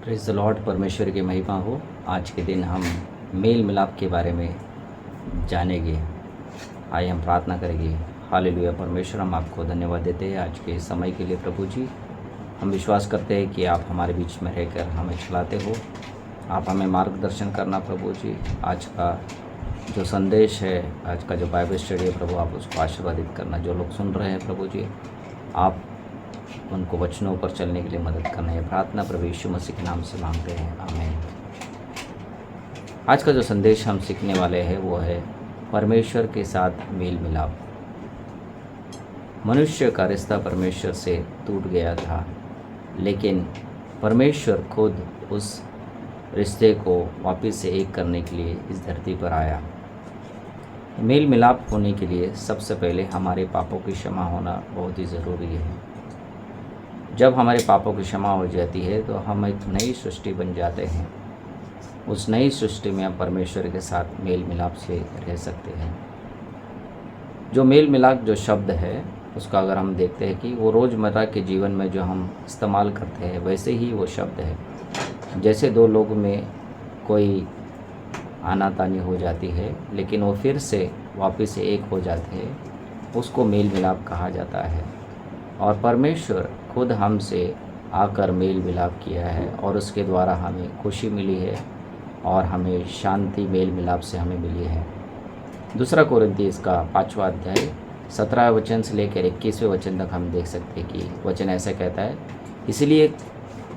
Praise the Lord. परमेश्वर की महिमा हो। आज के दिन हम मेल मिलाप के बारे में जानेंगे। आइए हम प्रार्थना करेंगे। हालेलुया। परमेश्वर, हम आपको धन्यवाद देते हैं आज के समय के लिए। प्रभु जी, हम विश्वास करते हैं कि आप हमारे बीच में रहकर हमें चलाते हो। आप हमें मार्गदर्शन करना प्रभु जी। आज का जो संदेश है, आज का जो बाइबल स्टडी है प्रभु, आप उसको आशीर्वादित करना। जो लोग सुन रहे हैं प्रभु जी, आप उनको वचनों पर चलने के लिए मदद करना है। प्रार्थना प्रभु यीशु मसीह के नाम से मांगते हैं, आमीन। आज का जो संदेश हम सीखने वाले हैं वो है परमेश्वर के साथ मेल मिलाप। मनुष्य का रिश्ता परमेश्वर से टूट गया था, लेकिन परमेश्वर खुद उस रिश्ते को वापस से एक करने के लिए इस धरती पर आया। मेल मिलाप होने के लिए सबसे पहले हमारे पापों की क्षमा होना बहुत ही ज़रूरी है। जब हमारे पापों की क्षमा हो जाती है तो हम एक नई सृष्टि बन जाते हैं। उस नई सृष्टि में हम परमेश्वर के साथ मेल मिलाप से रह सकते हैं। जो मेल मिलाप जो शब्द है उसका अगर हम देखते हैं कि वो रोज़मर्रा के जीवन में जो हम इस्तेमाल करते हैं वैसे ही वो शब्द है। जैसे दो लोगों में कोई आनातानी हो जाती है लेकिन वो फिर से वापस से एक हो जाते हैं, उसको मेल मिलाप कहा जाता है। और परमेश्वर खुद हमसे आकर मेल मिलाप किया है और उसके द्वारा हमें खुशी मिली है और हमें शांति मेल मिलाप से हमें मिली है। दूसरा कोरिन्थियों इसका 5वां अध्याय 17वें वचन से लेकर 21वें वचन तक हम देख सकते हैं कि वचन ऐसा कहता है, इसलिए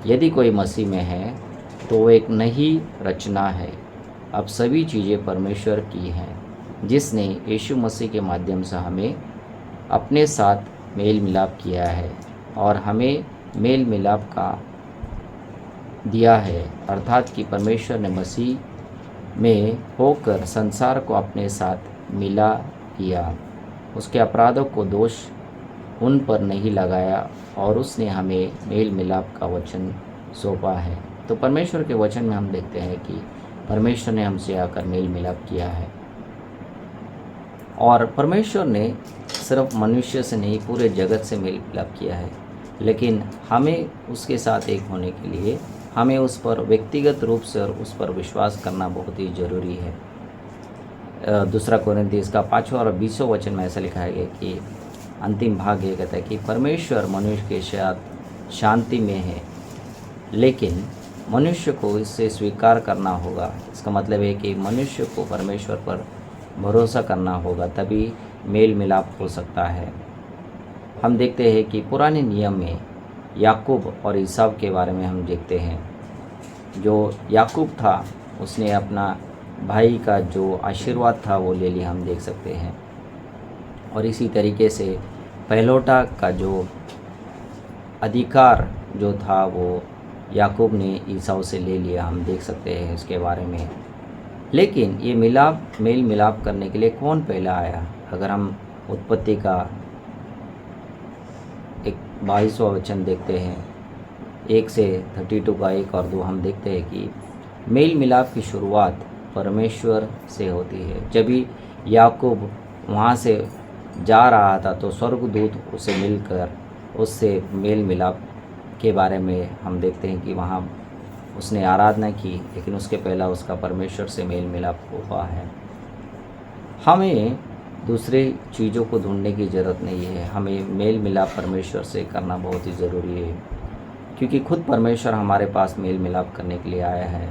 यदि कोई मसीह में है तो वो एक नई रचना है। अब सभी चीज़ें परमेश्वर की हैं, जिसने यीशु मसीह के माध्यम से हमें अपने साथ मेल मिलाप किया है और हमें मेल मिलाप का दिया है, अर्थात कि परमेश्वर ने मसीह में होकर संसार को अपने साथ मिला किया। उसके अपराधों को दोष उन पर नहीं लगाया और उसने हमें मेल मिलाप का वचन सौंपा है। तो परमेश्वर के वचन में हम देखते हैं कि परमेश्वर ने हमसे आकर मेल मिलाप किया है और परमेश्वर ने सिर्फ मनुष्य से नहीं पूरे जगत से मेल मिलाप किया है, लेकिन हमें उसके साथ एक होने के लिए हमें उस पर व्यक्तिगत रूप से और उस पर विश्वास करना बहुत ही ज़रूरी है। दूसरा कोरिन्थियों इसका 5वां और 20वां वचन में ऐसा लिखा है कि अंतिम भाग ये कहता है कि परमेश्वर मनुष्य के साथ शांति में है, लेकिन मनुष्य को इससे स्वीकार करना होगा। इसका मतलब है कि मनुष्य को परमेश्वर पर भरोसा करना होगा, तभी मेल मिलाप हो सकता है। हम देखते हैं कि पुराने नियम में याकूब और ईसाव के बारे में हम देखते हैं। जो याकूब था उसने अपना भाई का जो आशीर्वाद था वो ले लिया, हम देख सकते हैं। और इसी तरीके से पहलौठा का जो अधिकार जो था वो याकूब ने ईसाव से ले लिया, हम देख सकते हैं इसके बारे में। लेकिन ये मेल मिलाप करने के लिए कौन पहला आया? अगर हम उत्पत्ति का 22वां वचन देखते हैं, 1 से 32 का 1 और 2, हम देखते हैं कि मेल मिलाप की शुरुआत परमेश्वर से होती है। जब भी याकूब वहाँ से जा रहा था तो स्वर्गदूत उसे मिलकर उससे मेल मिलाप के बारे में हम देखते हैं कि वहाँ उसने आराधना की, लेकिन उसके पहला उसका परमेश्वर से मेल मिलाप हुआ है। हमें दूसरी चीज़ों को ढूंढने की ज़रूरत नहीं है, हमें मेल मिलाप परमेश्वर से करना बहुत ही ज़रूरी है, क्योंकि खुद परमेश्वर हमारे पास मेल मिलाप करने के लिए आया है।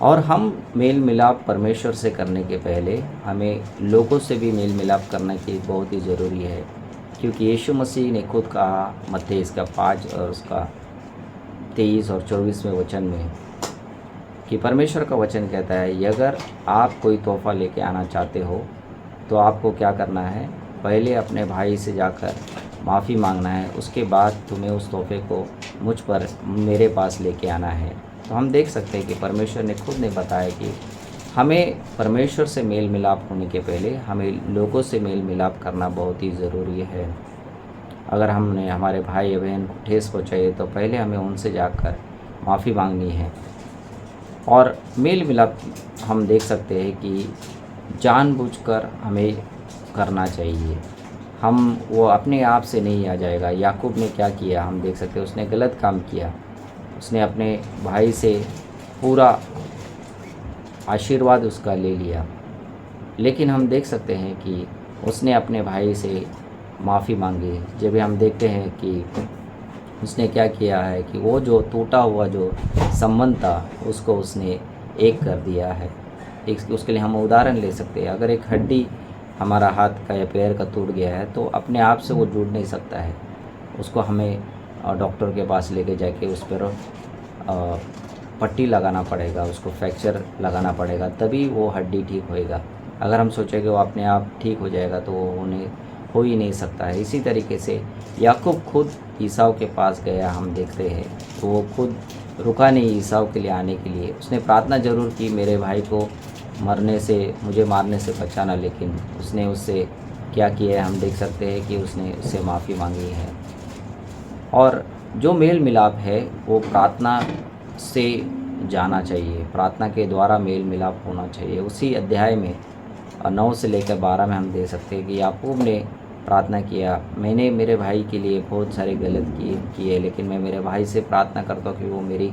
और हम मेल मिलाप परमेश्वर से करने के पहले हमें लोगों से भी मेल मिलाप करना की बहुत ही ज़रूरी है, क्योंकि यीशु मसीह ने खुद कहा मत्ती इसका 5 और उसका 23 और 24वें वचन में कि परमेश्वर का वचन कहता है, ये अगर आप कोई तोहफ़ा लेके आना चाहते हो तो आपको क्या करना है? पहले अपने भाई से जाकर माफ़ी मांगना है, उसके बाद तुम्हें उस तोहफ़े को मुझ पर मेरे पास लेके आना है। तो हम देख सकते हैं कि परमेश्वर ने खुद ने बताया कि हमें परमेश्वर से मेल मिलाप होने के पहले हमें लोगों से मेल मिलाप करना बहुत ही ज़रूरी है। अगर हमने हमारे भाई या बहन को ठेस पहुँचाई तो पहले हमें उनसे जाकर माफ़ी मांगनी है। और मेल मिलाप हम देख सकते हैं कि जानबूझकर हमें करना चाहिए। वो अपने आप से नहीं आ जाएगा। याकूब ने क्या किया हम देख सकते हैं, उसने गलत काम किया, उसने अपने भाई से पूरा आशीर्वाद उसका ले लिया, लेकिन हम देख सकते हैं कि उसने अपने भाई से माफ़ी मांगी। जब हम देखते हैं कि उसने क्या किया है कि वो जो टूटा हुआ जो संबंध था उसको उसने एक कर दिया है। एक उसके लिए हम उदाहरण ले सकते हैं, अगर एक हड्डी हमारा हाथ का या पैर का टूट गया है तो अपने आप से वो जुड़ नहीं सकता है, उसको हमें डॉक्टर के पास लेके जाके उस पर पट्टी लगाना पड़ेगा, उसको फ्रैक्चर लगाना पड़ेगा, तभी वो हड्डी ठीक होएगा। अगर हम सोचें कि वो अपने आप ठीक हो जाएगा तो वो उन्हें हो ही नहीं सकता है। इसी तरीके से याकूब खुद ईसाव के पास गया, हम देखते हैं तो वो खुद रुका नहीं ईसाव के लिए आने के लिए। उसने प्रार्थना ज़रूर की मेरे भाई को मरने से, मुझे मारने से बचाना, लेकिन उसने उससे क्या किया है हम देख सकते हैं कि उसने उससे माफ़ी मांगी है। और जो मेल मिलाप है वो प्रार्थना से जाना चाहिए, प्रार्थना के द्वारा मेल मिलाप होना चाहिए। उसी अध्याय में 9 से लेकर 12 में हम देख सकते हैं कि याकूब ने प्रार्थना किया, मैंने मेरे भाई के लिए बहुत सारे गलत किए, लेकिन मैं मेरे भाई से प्रार्थना करता हूँ कि वो मेरी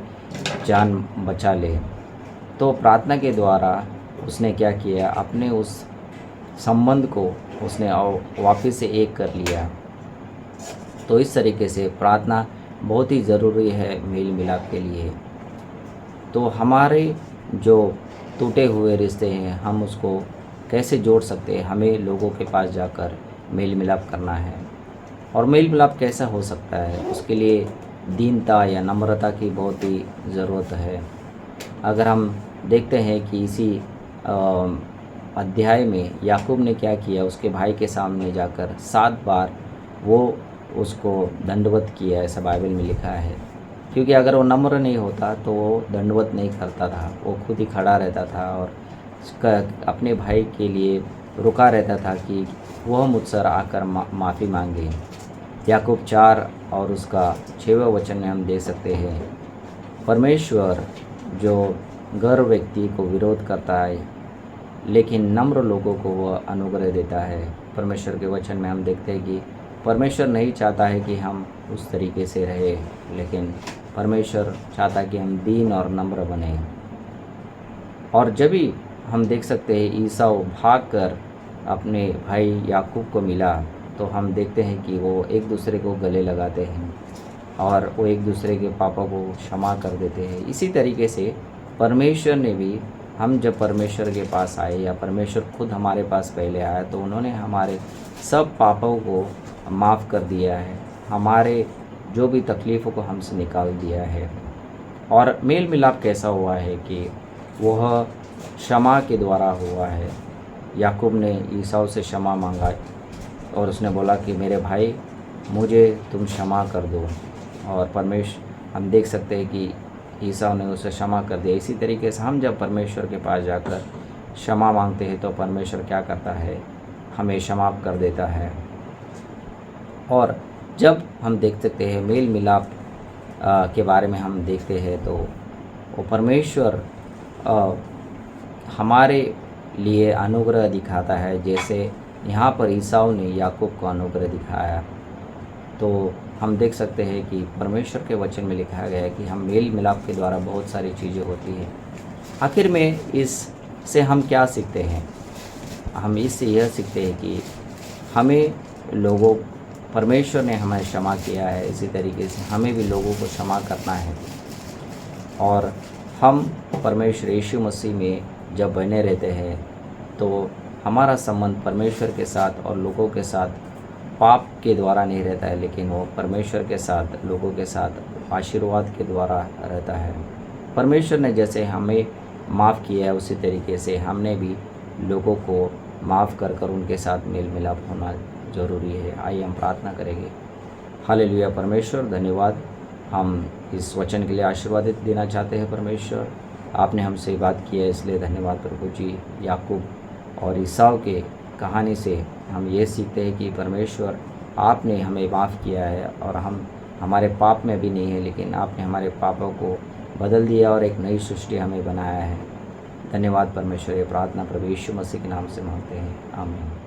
जान बचा ले। तो प्रार्थना के द्वारा उसने क्या किया, अपने उस संबंध को उसने वापस से एक कर लिया। तो इस तरीके से प्रार्थना बहुत ही ज़रूरी है मेल मिलाप के लिए। तो हमारे जो टूटे हुए रिश्ते हैं हम उसको कैसे जोड़ सकते हैं, हमें लोगों के पास जाकर मेल मिलाप करना है। और मेल मिलाप कैसा हो सकता है, उसके लिए दीनता या नम्रता की बहुत ही ज़रूरत है। अगर हम देखते हैं कि इसी अध्याय में याकूब ने क्या किया, उसके भाई के सामने जाकर 7 बार वो उसको दंडवत किया, ऐसा बाइबल में लिखा है। क्योंकि अगर वो नम्र नहीं होता तो वो दंडवत नहीं करता था, वो खुद ही खड़ा रहता था और उसका अपने भाई के लिए रुका रहता था कि वह मुझसे आकर माफ़ी मांगे। याकूब 4 और उसका 6वें वचन में हम देख सकते हैं, परमेश्वर जो गर्व व्यक्ति को विरोध करता है लेकिन नम्र लोगों को वह अनुग्रह देता है। परमेश्वर के वचन में हम देखते हैं कि परमेश्वर नहीं चाहता है कि हम उस तरीके से रहे, लेकिन परमेश्वर चाहता है कि हम दीन और नम्र बने। और जब भी हम देख सकते हैं ईसाऊ भागकर अपने भाई याकूब को मिला तो हम देखते हैं कि वो एक दूसरे को गले लगाते हैं और वो एक दूसरे के पापों को क्षमा कर देते हैं। इसी तरीके से परमेश्वर ने भी, हम जब परमेश्वर के पास आए या परमेश्वर खुद हमारे पास पहले आया तो उन्होंने हमारे सब पापों को माफ़ कर दिया है, हमारे जो भी तकलीफ़ों को हमसे निकाल दिया है। और मेल मिलाप कैसा हुआ है कि वह क्षमा के द्वारा हुआ है। याकूब ने ईसाऊ से क्षमा मांगा और उसने बोला कि मेरे भाई मुझे तुम क्षमा कर दो, और परमेश्वर हम देख सकते हैं कि ईसाऊ ने उसे क्षमा कर दिया। इसी तरीके से हम जब परमेश्वर के पास जाकर क्षमा मांगते हैं तो परमेश्वर क्या करता है, हमें क्षमा कर देता है। और जब हम देख सकते हैं मेल मिलाप के बारे में हम देखते हैं तो वो परमेश्वर हमारे लिए अनुग्रह दिखाता है, जैसे यहाँ पर ईसाऊ ने याकूब को अनुग्रह दिखाया। तो हम देख सकते हैं कि परमेश्वर के वचन में लिखा गया है कि हम मेल मिलाप के द्वारा बहुत सारी चीज़ें होती हैं। आखिर में इससे हम क्या सीखते हैं, हम इससे यह सीखते हैं कि हमें लोगों, परमेश्वर ने हमें क्षमा किया है, इसी तरीके से हमें भी लोगों को क्षमा करना है। और हम परमेश्वर यीशु मसीह में जब बने रहते हैं तो हमारा संबंध परमेश्वर के साथ और लोगों के साथ पाप के द्वारा नहीं रहता है, लेकिन वो परमेश्वर के साथ, लोगों के साथ आशीर्वाद के द्वारा रहता है। परमेश्वर ने जैसे हमें माफ़ किया है उसी तरीके से हमने भी लोगों को माफ़ कर कर उनके साथ मेल मिलाप होना ज़रूरी है। आइए हम प्रार्थना करेंगे। हालेलुया। परमेश्वर धन्यवाद, हम इस वचन के लिए आशीर्वादित देना चाहते हैं। परमेश्वर आपने हमसे बात किया है इसलिए धन्यवाद प्रभु जी। याकूब और ईसाऊ के कहानी से हम ये सीखते हैं कि परमेश्वर आपने हमें माफ़ किया है और हम हमारे पाप में भी नहीं है, लेकिन आपने हमारे पापों को बदल दिया और एक नई सृष्टि हमें बनाया है। धन्यवाद परमेश्वर। ये प्रार्थना प्रभु यीशु मसीह के नाम से मांगते हैं, आमीन।